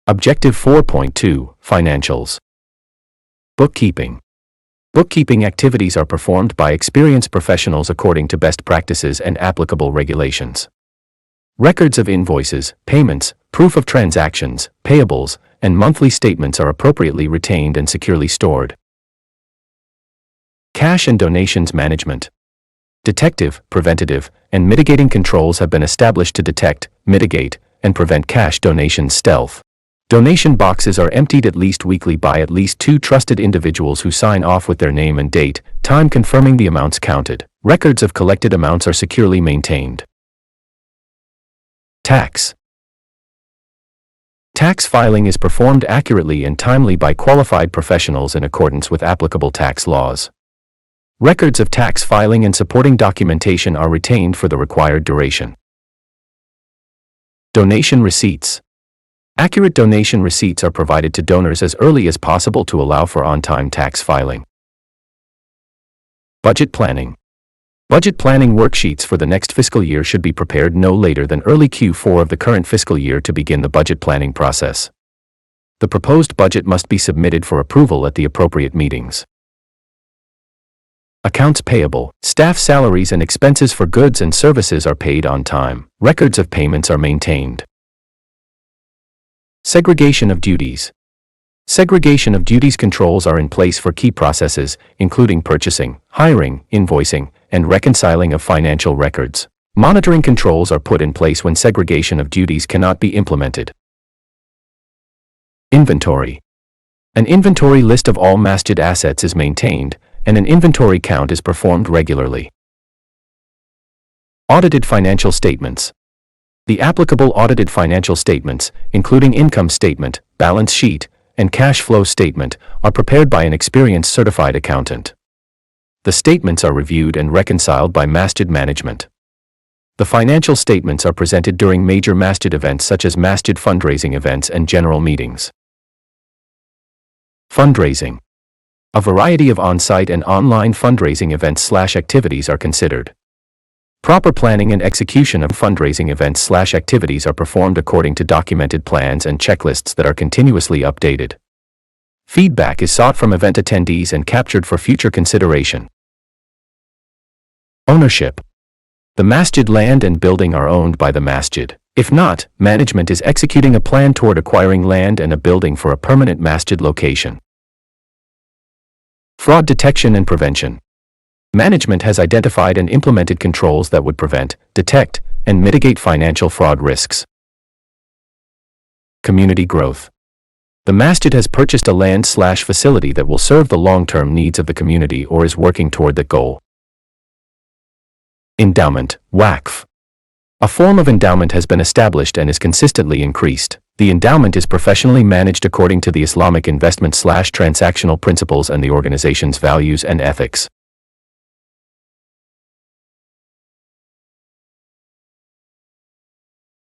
Objective 4.2, Financials. Bookkeeping. Bookkeeping activities are performed by experienced professionals according to best practices and applicable regulations. Records of invoices, payments, proof of transactions, payables, and monthly statements are appropriately retained and securely stored. Cash and donations management. Detective, preventative, and mitigating controls have been established to detect, mitigate, and prevent cash donations stealth. Donation boxes are emptied at least weekly by at least 2 trusted individuals who sign off with their name and date, time confirming the amounts counted. Records of collected amounts are securely maintained. Tax. Tax filing is performed accurately and timely by qualified professionals in accordance with applicable tax laws. Records of tax filing and supporting documentation are retained for the required duration. Donation receipts. Accurate donation receipts are provided to donors as early as possible to allow for on-time tax filing. Budget planning. Budget planning worksheets for the next fiscal year should be prepared no later than early Q4 of the current fiscal year to begin the budget planning process. The proposed budget must be submitted for approval at the appropriate meetings. Accounts payable. Staff salaries and expenses for goods and services are paid on time. Records of payments are maintained. Segregation of duties. Segregation of duties controls are in place for key processes, including purchasing, hiring, invoicing, and reconciling of financial records. Monitoring controls are put in place when segregation of duties cannot be implemented. Inventory. An inventory list of all Masjid assets is maintained, and an inventory count is performed regularly. Audited financial statements. The applicable audited financial statements, including income statement, balance sheet, and cash flow statement, are prepared by an experienced certified accountant. The statements are reviewed and reconciled by Masjid management. The financial statements are presented during major Masjid events such as Masjid fundraising events and general meetings. Fundraising. A variety of on-site and online fundraising events/activities are considered. Proper planning and execution of fundraising events/activities are performed according to documented plans and checklists that are continuously updated. Feedback is sought from event attendees and captured for future consideration. Ownership. The Masjid land and building are owned by the Masjid. If not, management is executing a plan toward acquiring land and a building for a permanent Masjid location. Fraud detection and prevention. Management has identified and implemented controls that would prevent, detect, and mitigate financial fraud risks. Community growth. The Masjid has purchased a land/facility that will serve the long-term needs of the community or is working toward that goal. Endowment, Waqf. A form of endowment has been established and is consistently increased. The endowment is professionally managed according to the Islamic investment/transactional principles and the organization's values and ethics.